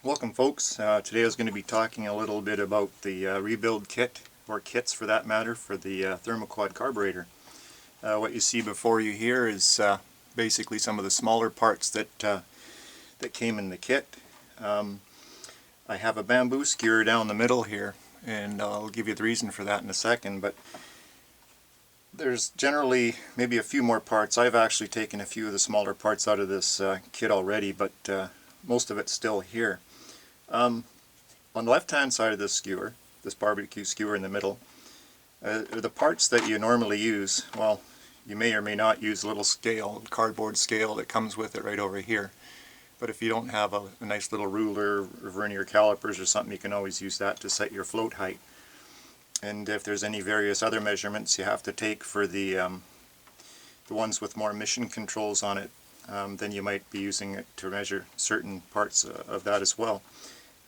Welcome folks. Today I was going to be talking a little bit about the rebuild kit, or kits for that matter, for the Thermoquad Carburetor. What you see before you here is basically some of the smaller parts that came in the kit. I have a bamboo skewer down the middle here, and I'll give you the reason for that in a second, but there's generally maybe a few more parts. I've actually taken a few of the smaller parts out of this kit already, but most of it's still here. On the left hand side of this skewer, this barbecue skewer in the middle, are the parts that you normally use. Well, you may or may not use a little scale, cardboard scale that comes with it right over here. But if you don't have a nice little ruler or vernier calipers or something, you can always use that to set your float height. And if there's any various other measurements you have to take for the ones with more emission controls on it, then you might be using it to measure certain parts of that as well.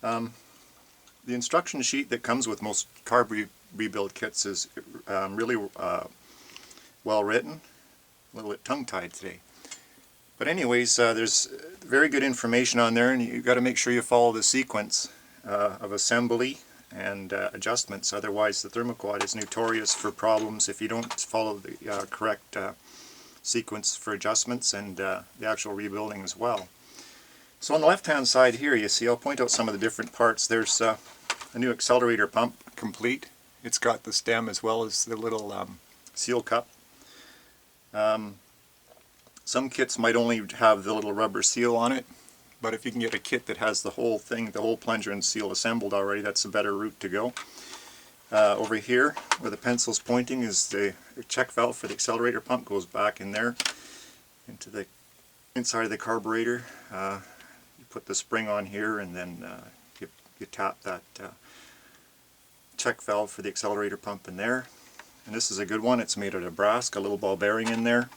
The instruction sheet that comes with most carb rebuild kits is really well written. A little bit tongue-tied today. But anyways, there's very good information on there, and you've got to make sure you follow the sequence of assembly and adjustments. Otherwise, the Thermoquad is notorious for problems if you don't follow the correct sequence for adjustments and the actual rebuilding as well. So on the left hand side here, you see, I'll point out some of the different parts. There's a new accelerator pump, complete. It's got the stem as well as the little seal cup. Some kits might only have the little rubber seal on it, but if you can get a kit that has the whole thing, the whole plunger and seal assembled already, that's a better route to go. Over here, where the pencil's pointing, is the check valve for the accelerator pump. Goes back in there into the inside of the carburetor. You put the spring on here, and then you tap that check valve for the accelerator pump in there. And this is a good one. It's made out of brass, got a little ball bearing in there.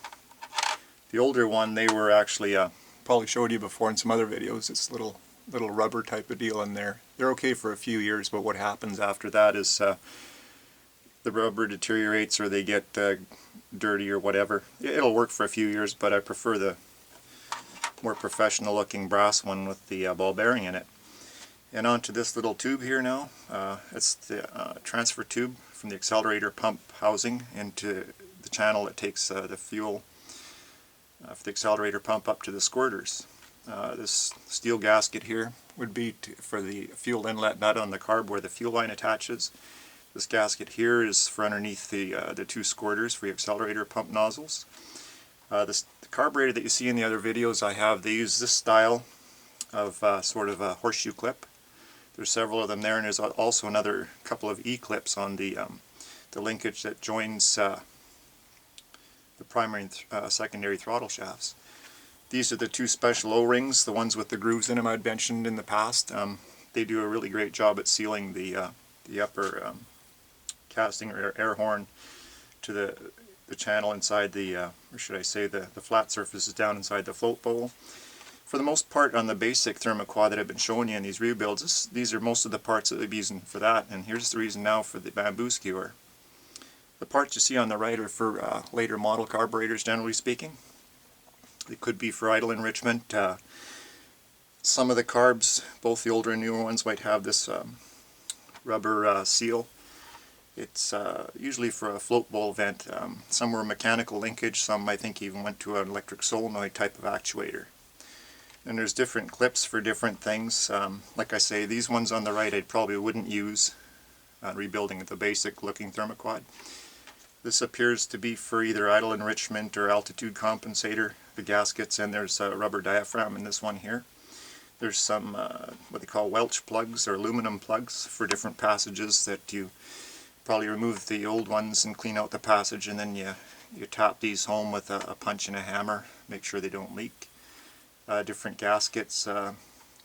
The older one, they were actually probably showed you before in some other videos. It's little rubber type of deal in there. They're okay for a few years, but what happens after that is the rubber deteriorates, or they get dirty or whatever. It'll work for a few years, but I prefer the more professional looking brass one with the ball bearing in it. And onto this little tube here now. It's the transfer tube from the accelerator pump housing into the channel that takes the fuel for the accelerator pump up to the squirters. This steel gasket here would be for the fuel inlet nut on the carb where the fuel line attaches. This gasket here is for underneath the two squirters for the accelerator pump nozzles. The carburetor that you see in the other videos I have, they use this style of sort of a horseshoe clip. There's several of them there, and there's also another couple of E-clips on the linkage that joins the primary and secondary throttle shafts. These are the two special O-rings, the ones with the grooves in them I'd mentioned in the past. They do a really great job at sealing the upper casting or air horn to the channel inside the, or should I say the flat surfaces down inside the float bowl. For the most part on the basic Thermoquad that I've been showing you in these rebuilds, these are most of the parts that they'll be using for that, and here's the reason now for the bamboo skewer. The parts you see on the right are for later model carburetors, generally speaking. They could be for idle enrichment. Some of the carbs, both the older and newer ones, might have this rubber seal. It's usually for a float bowl vent. Some were mechanical linkage, some I think even went to an electric solenoid type of actuator. And there's different clips for different things. Like I say, these ones on the right I probably wouldn't use rebuilding the basic looking Thermoquad. This appears to be for either idle enrichment or altitude compensator, the gaskets, and there's a rubber diaphragm in this one here. There's some what they call Welch plugs or aluminum plugs for different passages that you probably remove the old ones and clean out the passage, and then you tap these home with a punch and a hammer, make sure they don't leak. Different gaskets.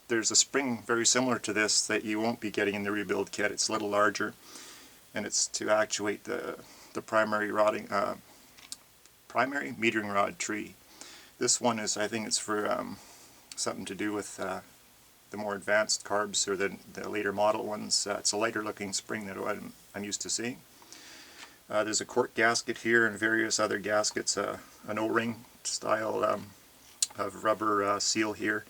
There's a spring very similar to this that you won't be getting in the rebuild kit. It's a little larger, and it's to actuate the primary metering rod tree. This one is, I think it's for something to do with the more advanced carbs or the later model ones. It's a lighter looking spring than what I'm used to seeing. There's a cork gasket here and various other gaskets, an O-ring style of rubber seal here,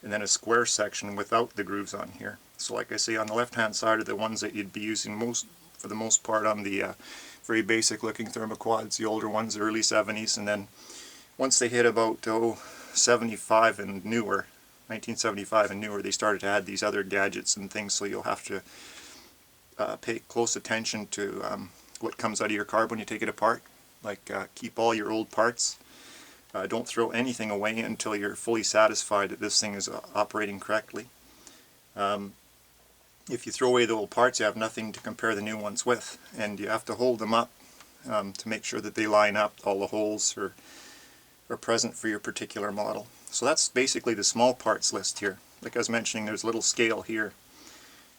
and then a square section without the grooves on here. So like I say, on the left hand side are the ones that you'd be using for the most part on the very basic looking Thermoquads, the older ones, the early 70s, and then once they hit about 75 and newer, 1975 and newer, they started to add these other gadgets and things, so you'll have to pay close attention to what comes out of your carb when you take it apart. Like keep all your old parts. Don't throw anything away until you're fully satisfied that this thing is operating correctly. If you throw away the old parts, you have nothing to compare the new ones with, and you have to hold them up to make sure that they line up, all the holes are present for your particular model. So that's basically the small parts list here. Like I was mentioning, there's a little scale here,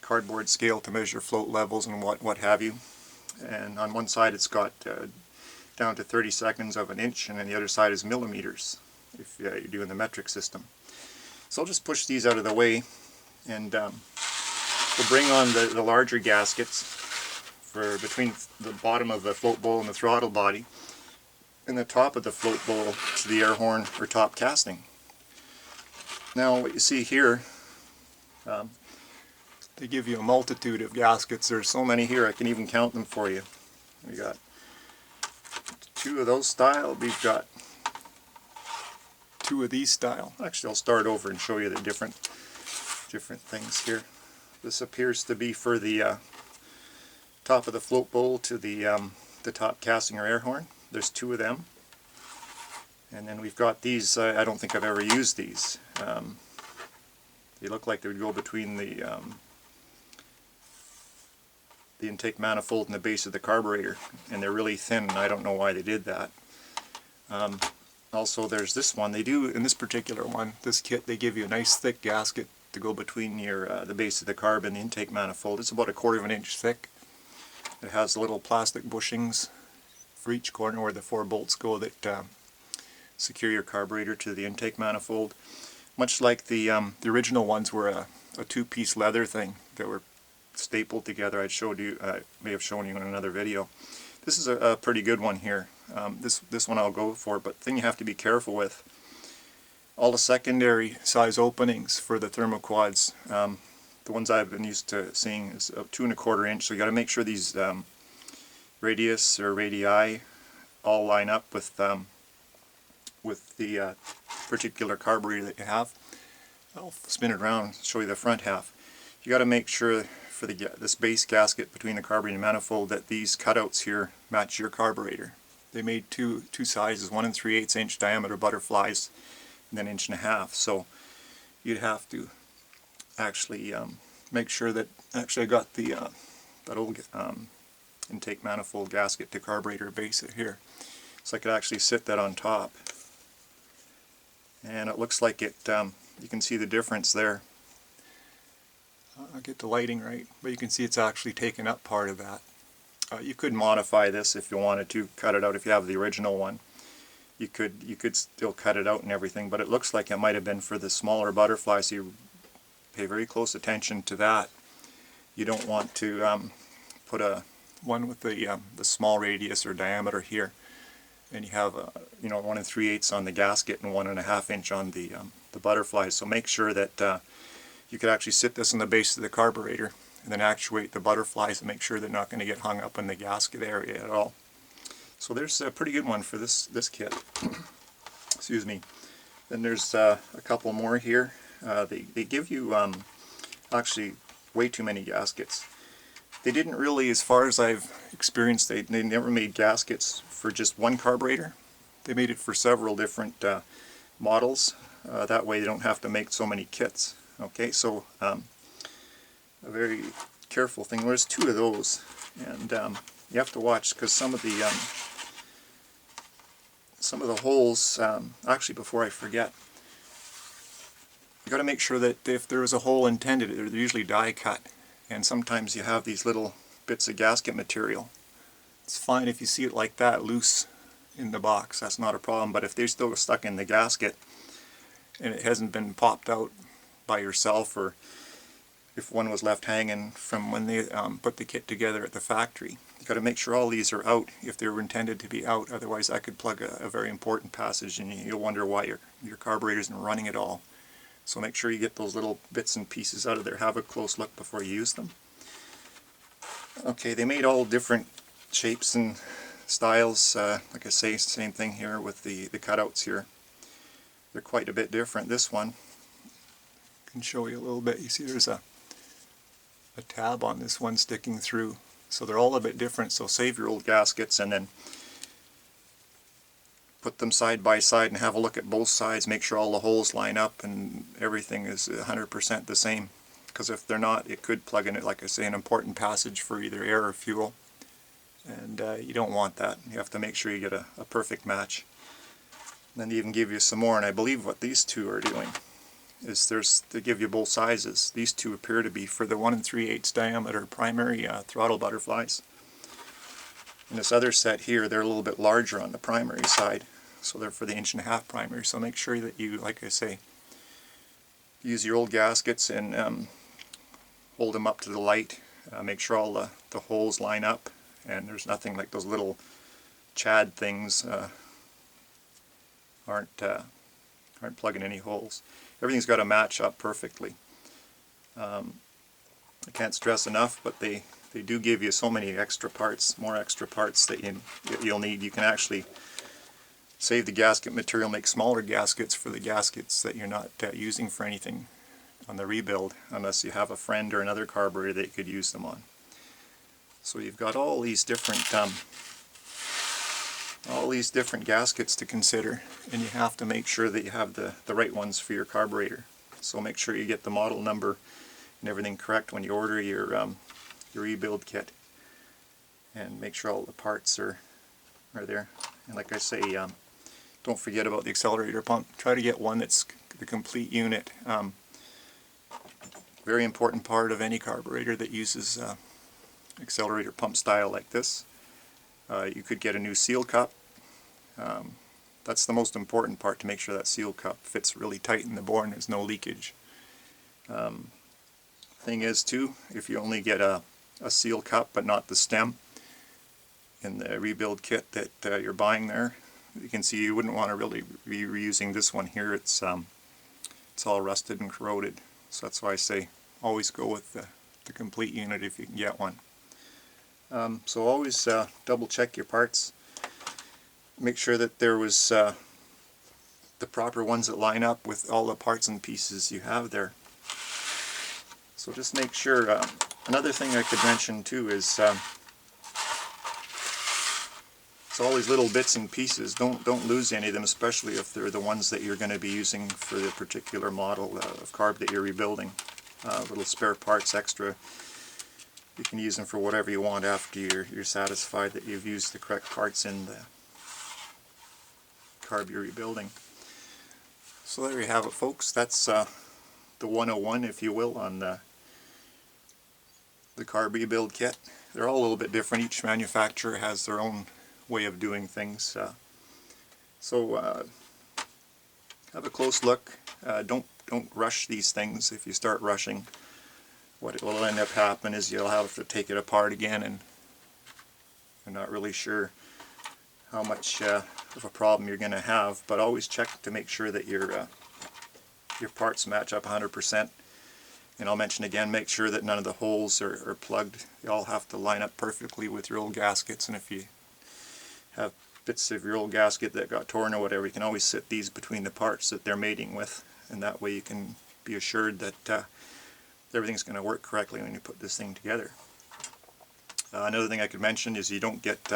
cardboard scale to measure float levels and what have you. And on one side it's got down to 30 seconds of an inch, and then the other side is millimeters if you're doing the metric system. So I'll just push these out of the way, and we'll bring on the larger gaskets for between the bottom of the float bowl and the throttle body, and the top of the float bowl to the air horn or top casting. Now what you see here, they give you a multitude of gaskets. There's so many here I can even count them for you. We got 2 of those style, we've got 2 of these style. Actually, I'll start over and show you the different things here. This appears to be for the top of the float bowl to the top casting or air horn. There's 2 of them. And then we've got these, I don't think I've ever used these. They look like they would go between the intake manifold and the base of the carburetor, and they're really thin, and I don't know why they did that. Also there's this one. They do, in this particular one, this kit, they give you a nice thick gasket to go between your the base of the carb and the intake manifold. It's about 1/4 of an inch thick. It has little plastic bushings for each corner where the 4 bolts go that secure your carburetor to the intake manifold. Much like the original ones were a 2-piece leather thing that were stapled together. I may have shown you in another video. This is a pretty good one here. This one I'll go for, but the thing you have to be careful with, all the secondary size openings for the Thermoquads, the ones I've been used to seeing is 2 1/4 inch, so you got to make sure these radius or radii all line up with the particular carburetor that you have. I'll spin it around and show you the front half. You got to make sure for this base gasket between the carburetor and manifold that these cutouts here match your carburetor. They made two sizes, 1 3/8 inch diameter butterflies, and then 1.5 inches. So you'd have to actually make sure that I got the that old intake manifold gasket to carburetor base here, so I could actually sit that on top, and it looks like it. You can see the difference there. I'll get the lighting right, but you can see it's actually taken up part of that. You could modify this if you wanted to, cut it out if you have the original one. You could still cut it out and everything, but it looks like it might have been for the smaller butterflies, so you pay very close attention to that. You don't want to put one with the small radius or diameter here, and you have 1 3/8 on the gasket and 1.5 inch on the butterflies. So make sure that you could actually sit this on the base of the carburetor and then actuate the butterflies and make sure they're not going to get hung up in the gasket area at all. So there's a pretty good one for this kit. Excuse me. Then there's a couple more here. They give you actually way too many gaskets. They didn't really, as far as I've experienced, they never made gaskets for just one carburetor. They made it for several different models. That way they don't have to make so many kits. Okay, so a very careful thing. There's 2 of those, and you have to watch because some of the holes. Actually, before I forget, you got to make sure that if there is a hole intended, they're usually die cut, and sometimes you have these little bits of gasket material. It's fine if you see it like that loose in the box. That's not a problem. But if they're still stuck in the gasket and it hasn't been popped out by yourself, or if one was left hanging from when they put the kit together at the factory, you got to make sure all these are out if they were intended to be out. Otherwise that could plug a very important passage, and you'll wonder why your carburetor isn't running at all So make sure you get those little bits and pieces out of there. Have a close look before you use them. Okay, they made all different shapes and styles. Like I say, same thing here with the cutouts here. They're quite a bit different. This one, I can show you a little bit. You see there's a tab on this one sticking through. So they're all a bit different. So save your old gaskets and then put them side by side and have a look at both sides. Make sure all the holes line up and everything is 100% the same. Because if they're not, it could plug in, like I say, an important passage for either air or fuel. And you don't want that. You have to make sure you get a perfect match. And then they even give you some more, and I believe what these two are doing is they give you both sizes. These two appear to be for the 1 3/8 diameter primary throttle butterflies. And this other set here, they're a little bit larger on the primary side, so they're for the 1.5" primary. So make sure that you, like I say, use your old gaskets and hold them up to the light. Make sure all the holes line up, and there's nothing like those little chad things aren't plugging any holes. Everything's got to match up perfectly. I can't stress enough, but they do give you so many extra parts, more extra parts that you'll need. You can actually save the gasket material, make smaller gaskets for the gaskets that you're not using for anything on the rebuild, unless you have a friend or another carburetor that you could use them on. So you've got all these different gaskets to consider, and you have to make sure that you have the right ones for your carburetor. So make sure you get the model number and everything correct when you order your rebuild kit, and make sure all the parts are there. And like I say, don't forget about the accelerator pump. Try to get one that's the complete unit. Very important part of any carburetor that uses accelerator pump style like this. You could get a new seal cup. That's the most important part, to make sure that seal cup fits really tight in the bore and there's no leakage. Thing is too, if you only get a seal cup but not the stem in the rebuild kit that you're buying there, you can see you wouldn't want to really be reusing this one here. It's all rusted and corroded. So that's why I say always go with the complete unit if you can get one. So always double check your parts. Make sure that there was the proper ones that line up with all the parts and pieces you have there. So just make sure. Another thing I could mention too is so all these little bits and pieces, don't lose any of them, especially if they're the ones that you're going to be using for the particular model of carb that you're rebuilding. Little spare parts extra, you can use them for whatever you want after you're satisfied that you've used the correct parts in the carb you're rebuilding. So there you have it, folks. That's the 101, if you will, on the carb rebuild kit. They're all a little bit different. Each manufacturer has their own way of doing things. So have a close look. Don't rush these things. If you start rushing, what will end up happening is you'll have to take it apart again, and you're not really sure how much of a problem you're going to have. But always check to make sure that your parts match up 100%. And I'll mention again, make sure that none of the holes are plugged. They all have to line up perfectly with your old gaskets, and if you have bits of your old gasket that got torn or whatever, you can always sit these between the parts that they're mating with, and that way you can be assured that everything's going to work correctly when you put this thing together. Another thing I could mention is you don't get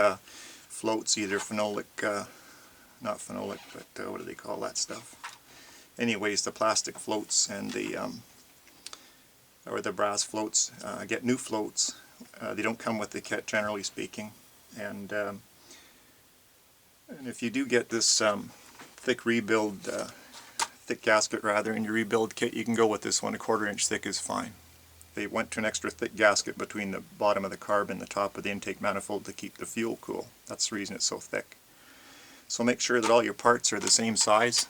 floats, either phenolic, not phenolic, but what do they call that stuff? Anyways, the plastic floats and or the brass floats. Get new floats. They don't come with the kit, generally speaking. And if you do get this thick gasket rather in your rebuild kit, you can go with this one. 1/4 inch thick is fine. They went to an extra thick gasket between the bottom of the carb and the top of the intake manifold to keep the fuel cool. That's the reason it's so thick. So make sure that all your parts are the same size.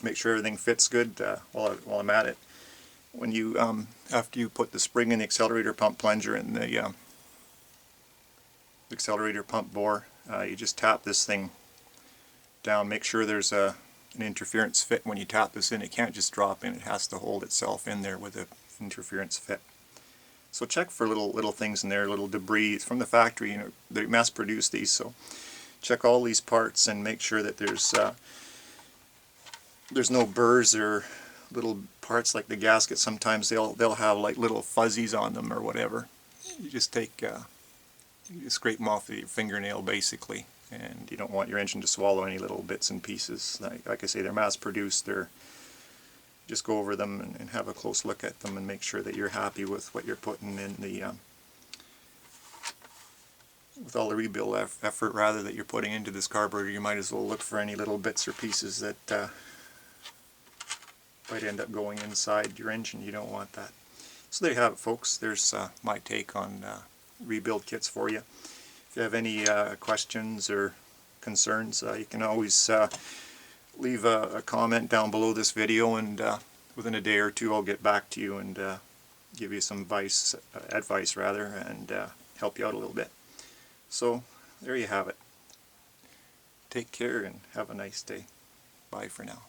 Make sure everything fits good while I'm at it. When you after you put the spring in the accelerator pump plunger and the accelerator pump bore, you just tap this thing down. Make sure there's an interference fit when you tap this in. It can't just drop in, it has to hold itself in there with an interference fit. So check for little things in there, little debris from the factory. You know, they mass produce these, so check all these parts and make sure that there's no burrs or little parts like the gasket. Sometimes they'll have like little fuzzies on them or whatever. You just take you just scrape them off with your fingernail basically, and you don't want your engine to swallow any little bits and pieces. Like I say, they're mass produced. Just go over them and have a close look at them and make sure that you're happy with what you're putting in the with all the rebuild effort rather that you're putting into this carburetor. You might as well look for any little bits or pieces that might end up going inside your engine. You don't want that. So there you have it, folks. There's my take on rebuild kits for you. If you have any questions or concerns, you can always leave a comment down below this video, and within a day or two I'll get back to you and give you some advice and help you out a little bit. So there you have it. Take care and have a nice day. Bye for now.